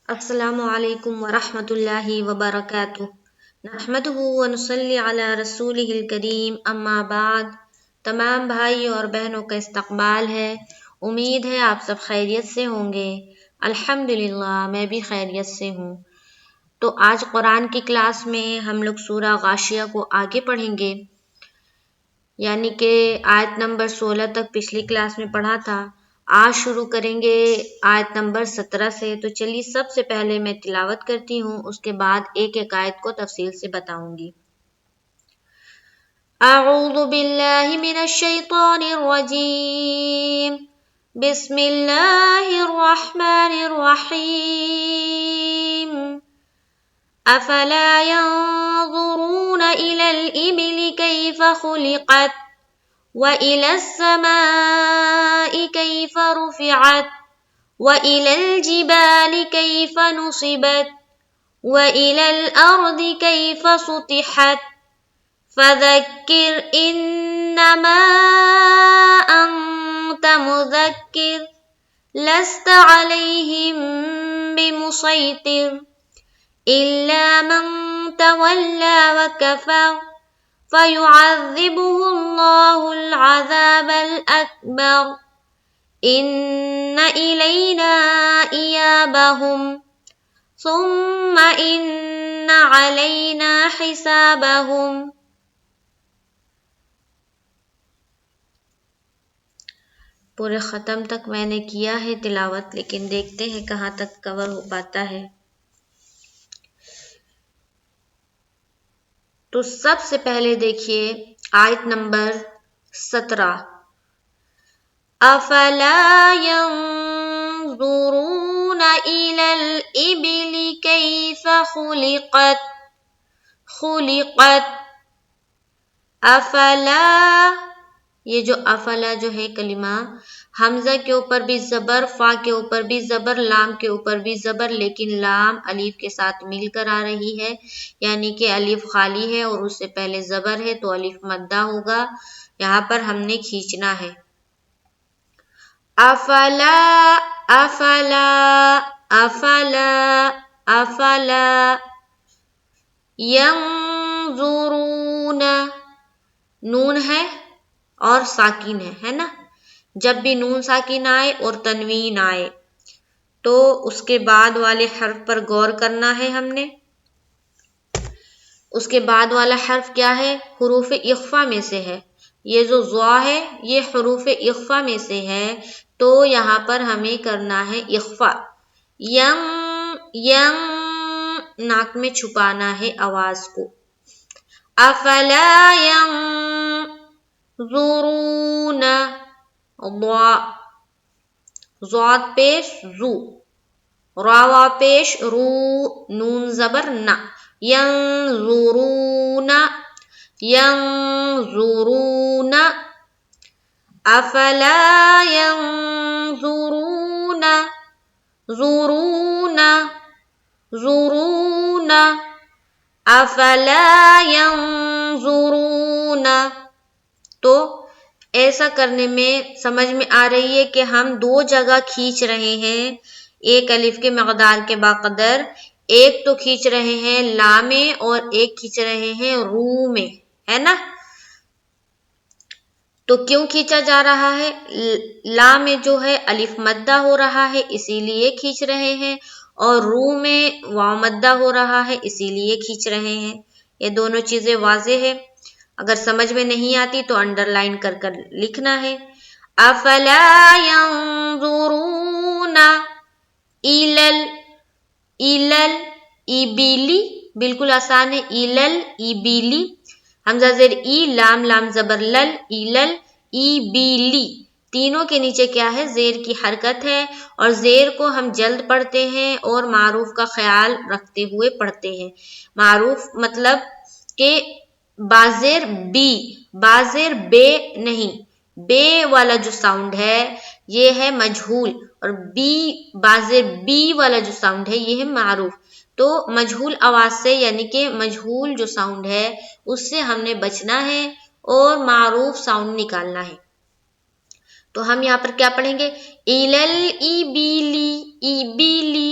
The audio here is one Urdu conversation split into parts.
السلام علیکم ورحمۃ اللہ وبرکاتہ نحمدہ ونصلی علی رسولہ الکریم اما بعد۔ تمام بھائی اور بہنوں کا استقبال ہے۔ امید ہے آپ سب خیریت سے ہوں گے۔ الحمدللہ میں بھی خیریت سے ہوں۔ تو آج قرآن کی کلاس میں ہم لوگ سورہ غاشیہ کو آگے پڑھیں گے، یعنی کہ آیت نمبر 16 تک پچھلی کلاس میں پڑھا تھا۔ آج شروع کریں گے آیت نمبر 17 سے۔ تو چلیے سب سے پہلے میں تلاوت کرتی ہوں، اس کے بعد ایک ایک آیت کو تفصیل سے بتاؤں گی۔ اعوذ باللہ من الشیطان الرجیم، بسم اللہ الرحمن الرحیم۔ افلا ينظرون الى الابل كيف خلقت وإلى السماء كيف رفعت وإلى الجبال كيف نصبت وإلى الأرض كيف سطحت فذكر إنما أنت مذكر لست عليهم بمسيطر إلا من تولى وكفر فيعذبه الله العذاب الأكبر إن إلينا إيابهم ثم إن علينا حسابهم۔ پورے ختم تک میں نے کیا ہے تلاوت، لیکن دیکھتے ہیں کہاں تک کور ہو پاتا ہے۔ تو سب سے پہلے دیکھیے آیت نمبر 17۔ افلا ينظرون الى الابل كيف خلقت افلا، یہ جو افلا جو ہے کلمہ، حمزہ کے اوپر بھی زبر، فا کے اوپر بھی زبر، لام کے اوپر بھی زبر، لیکن لام الف کے ساتھ مل کر آ رہی ہے، یعنی کہ الف خالی ہے اور اس سے پہلے زبر ہے تو الف مدہ ہوگا۔ یہاں پر ہم نے کھینچنا ہے۔ افلا افلا افلا افلا ینظرون، نون ہے اور ساکن ہے نا۔ جب بھی نون ساکن آئے اور تنوین آئے تو اس کے بعد والے حرف پر غور کرنا ہے ہم نے۔ اس کے بعد والا حرف کیا ہے؟ حروف اخفا میں سے ہے۔ یہ جو ضا ہے یہ حروف اخفا میں سے ہے، تو یہاں پر ہمیں کرنا ہے اخفا۔ یم یم، ناک میں چھپانا ہے آواز کو۔ افلا ینظرون، ضاد پیش زو، راوا پیش رو، نون زبر نا، ینظرون ینظرون افلا ینظرون ظرون ظرون افلا ینظرون۔ تو ایسا کرنے میں سمجھ میں آ رہی ہے کہ ہم دو جگہ کھینچ رہے ہیں، ایک الف کے مقدار کے بقدر، ایک تو کھینچ رہے ہیں لا میں اور ایک کھینچ رہے ہیں رو میں، ہے نا۔ تو کیوں کھینچا جا رہا ہے؟ لا میں جو ہے الف مدہ ہو رہا ہے اسی لیے کھینچ رہے ہیں، اور رو میں واو مدہ ہو رہا ہے اسی لیے کھینچ رہے ہیں۔ یہ دونوں چیزیں واضح ہے، اگر سمجھ میں نہیں آتی تو انڈر لائن کر کر لکھنا ہے۔ افلا ینظرون الى الابل، بالکل آسان ہے، الى الابل، حمزہ زیر ای، لام لام زبر لل، الى الابل، تینوں کے نیچے کیا ہے؟ زیر کی حرکت ہے، اور زیر کو ہم جلد پڑھتے ہیں اور معروف کا خیال رکھتے ہوئے پڑھتے ہیں۔ معروف مطلب کہ بازیر بی، بازیر بے نہیں، بے والا جو ساؤنڈ ہے یہ ہے مجہول، اور بی بازیر بی والا جو ساؤنڈ ہے یہ ہے معروف۔ تو مجہول آواز سے، یعنی کہ مجہول جو ساؤنڈ ہے اس سے ہم نے بچنا ہے اور معروف ساؤنڈ نکالنا ہے۔ تو ہم یہاں پر کیا پڑھیں گے؟ الل ایبیلی، ایبیلی،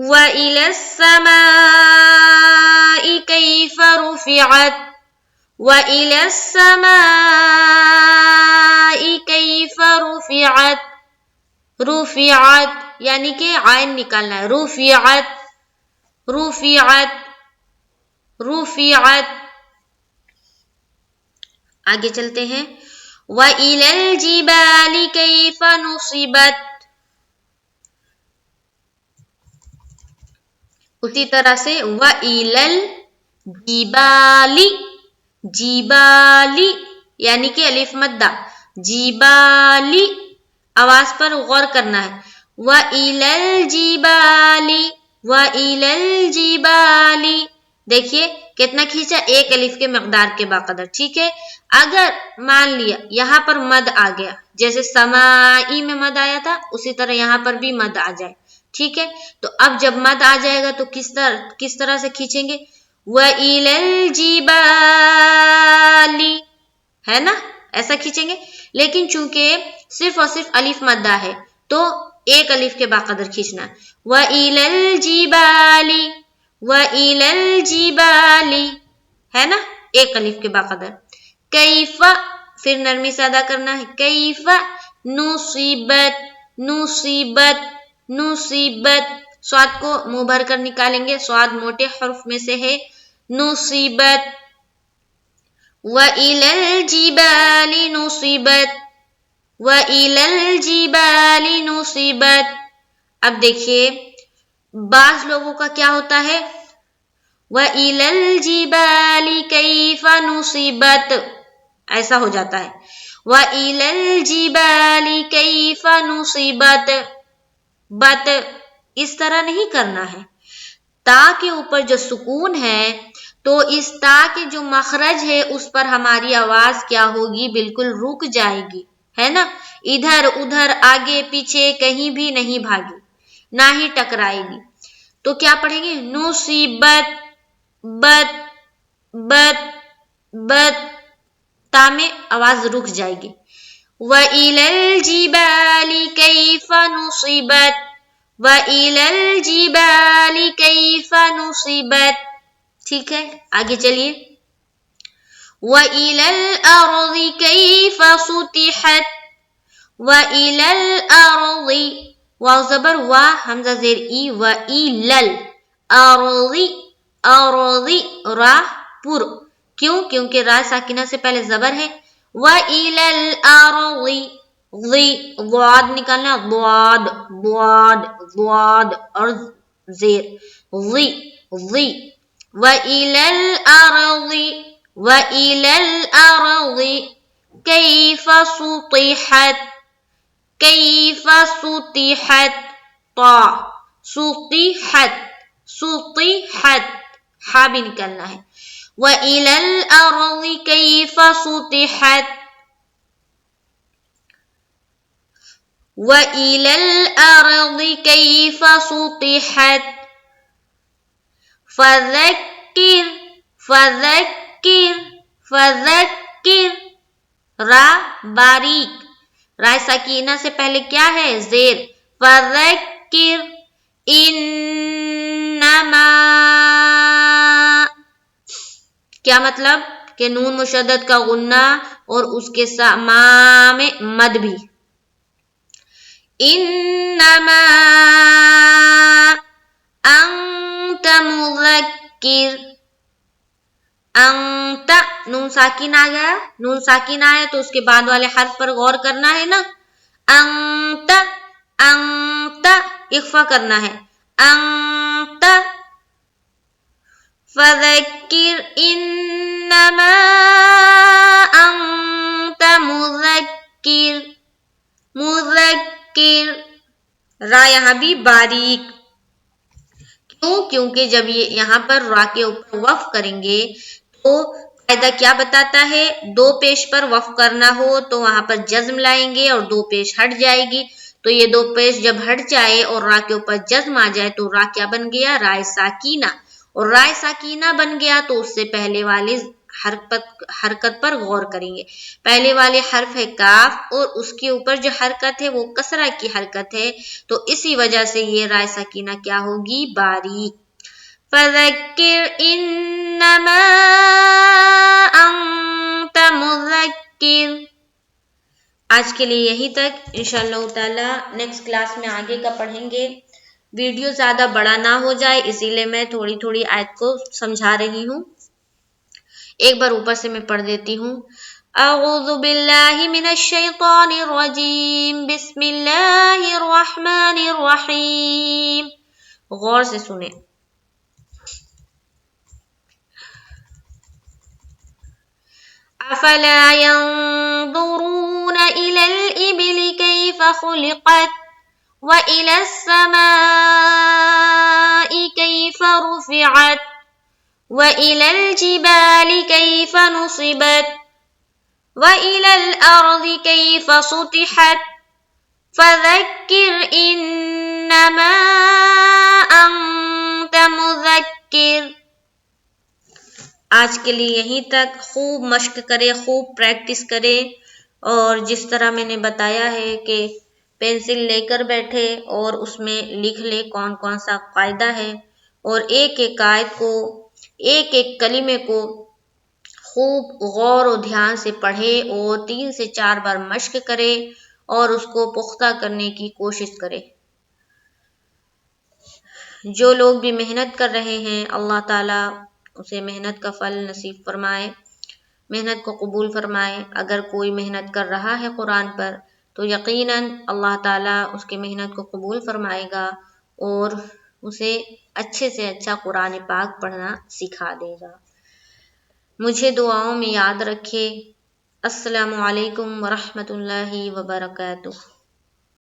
وَإِلَى السَّمَاءِ كَيْفَ رُفِعَتْ وَإِلَى السَّمَاءِ كَيْفَ رُفِعَتْ رُفِعَتْ یعنی کہ عین نکالنا ہے. رُفِعَتْ رُفِعَتْ رُفِعَتْ. آگے چلتے ہیں. وَإِلَى الْجِبَالِ كَيْفَ نُصِبَتْ اسی طرح سے وَإِلَى الْجِبَالِ جِبَالِ یعنی کہ الف مدہ جِبَالِ آواز پر غور کرنا ہے. وَإِلَى الْجِبَالِ وَإِلَى الْجِبَالِ دیکھیے کتنا کھینچا ایک الف کے مقدار کے باقدر. ٹھیک ہے. اگر مان لیا یہاں پر مد آ گیا جیسے سمائی میں مد آیا تھا اسی طرح یہاں پر بھی مد آ جائے. ٹھیک ہے. تو اب جب مد آ جائے گا تو کس طرح سے کھینچیں گے. وَإِلَى الْجِبَالِ ہے نا ایسا کھینچیں گے. لیکن چونکہ صرف اور صرف الف مدہ ہے تو ایک الف کے باقدر کھینچنا ہے. وَإِلَى الْجِبَالِ وَإِلَى الْجِبَالِ ہے نا ایک الف کے باقدر. کیف پھر نرمی سے ادا کرنا ہے. کیف نصیبت نصیبت نصیبت سواد کو منہ بھر کر نکالیں گے. سواد موٹے حرف میں سے ہے. نصیبت. وَإِلَى الْجِبَالِ نُصِبَتْ وَإِلَى الْجِبَالِ نُصِبَتْ. اب دیکھیے بعض لوگوں کا کیا ہوتا ہے. وَإِلَى الْجِبَالِ كَيْفَ نُصِبَتْ ایسا ہو جاتا ہے. وَإِلَى الْجِبَالِ كَيْفَ نُصِبَتْ بت اس طرح نہیں کرنا ہے. تا کے اوپر جو سکون ہے تو اس تا کے جو مخرج ہے اس پر ہماری آواز کیا ہوگی بالکل رک جائے گی ہے نا. ادھر ادھر آگے پیچھے کہیں بھی نہیں بھاگی نہ ہی ٹکرائے گی. تو کیا پڑھیں گے. نصیبت بت بت بت تا میں آواز رک جائے گی. وَإِلَى الْجِبَالِ كَيْفَ نُصِبَتْ وَإِلَى الْجِبَالِ كَيْفَ نُصِبَتْ. ٹھیک ہے. آگے چلیے. وَإِلَى الْأَرْضِ كَيْفَ سُطِحَتْ وَإِلَى الْأَرْضِ واو زبر وا حمزہ زیر ای وَإِلَى الْأَرْضِ أَرْضِ را پر. کیوں؟ کیونکہ را ساکنہ سے پہلے زبر ہے. وَإِلَى الْأَرْضِ ضاد نکالنا. ضاد ضاد ضاد اور زیر ضی ضی. وَإِلَى الْأَرْضِ وَإِلَى الْأَرْضِ كَيْفَ سُطِحَتْ كَيْفَ سُطِحَتْ طا سُطِحَتْ سُطِحَتْ ہا بھی نکلنا ہے. وَإِلَى الْأَرْضِ كَيْفَ سُطِحَتْ وَإِلَى الْأَرْضِ كَيْفَ سُطِحَتْ. فَذَكِّرْ فَذَكِّرْ فَذَكِّرْ را باریک را ساکینہ سے پہلے کیا ہے زیر. فَذَكِّرْ انما کیا مطلب کہ نون مشدد کا غنہ اور اس کے ما میں مد بھی. انما انت مذکر انت نون ساکن آ گیا. نون ساکن آیا تو اس کے بعد والے حرف پر غور کرنا ہے نا. انت انت اخفا کرنا ہے. انت فذکر انما انت مذکر مذکر را یہاں بھی باریک. کیوں؟ کیونکہ جب یہ یہاں پر را کے اوپر وقف کریں گے تو قاعدہ کیا بتاتا ہے. دو پیش پر وقف کرنا ہو تو وہاں پر جزم لائیں گے اور دو پیش ہٹ جائے گی. تو یہ دو پیش جب ہٹ جائے اور را کے اوپر جزم آ جائے تو را کیا بن گیا رائے ساکینہ. اور رائے ساکینہ بن گیا تو اس سے پہلے والے حرکت پر غور کریں گے۔ پہلے والے حرف ہے کاف اور اس کے اوپر جو حرکت ہے وہ کسرہ کی حرکت ہے، تو اسی وجہ سے یہ رائے سکینہ کیا ہوگی؟ باریک۔ فذکر انما انت مذکر۔ آج کے لیے یہی تک، انشاءاللہ تعالی نیکسٹ کلاس میں آگے کا پڑھیں گے۔ ویڈیو زیادہ بڑا نہ ہو جائے اسی لیے میں تھوڑی تھوڑی آیت کو سمجھا رہی ہوں۔ ایک بار اوپر سے میں پڑھ دیتی ہوں۔ اعوذ باللہ من الشیطان الرجیم، بسم اللہ الرحمن الرحیم۔ غور سے سنیں۔ افلا ينظرون الى الابل كيف خلقت والى السماء كيف رفعت وإلى الجبال كيف نصبت وإلى الأرض كيف سطحت فذكر إنما أنت مذكر۔ آج کے لیے یہیں تک۔ خوب مشق کرے، خوب پریکٹس کرے، اور جس طرح میں نے بتایا ہے کہ پینسل لے کر بیٹھے اور اس میں لکھ لے کون کون سا قاعدہ ہے، اور ایک ایک آیت کو، ایک ایک کلمے کو خوب غور و دھیان سے پڑھے اور 3 سے 4 بار مشق کرے اور اس کو پختہ کرنے کی کوشش کرے۔ جو لوگ بھی محنت کر رہے ہیں اللہ تعالیٰ اسے محنت کا پھل نصیب فرمائے، محنت کو قبول فرمائے۔ اگر کوئی محنت کر رہا ہے قرآن پر تو یقیناً اللہ تعالیٰ اس کی محنت کو قبول فرمائے گا اور اسے اچھے سے اچھا قرآن پاک پڑھنا سکھا دے گا۔ مجھے دعاؤں میں یاد رکھے۔ السلام علیکم ورحمۃ اللہ وبرکاتہ۔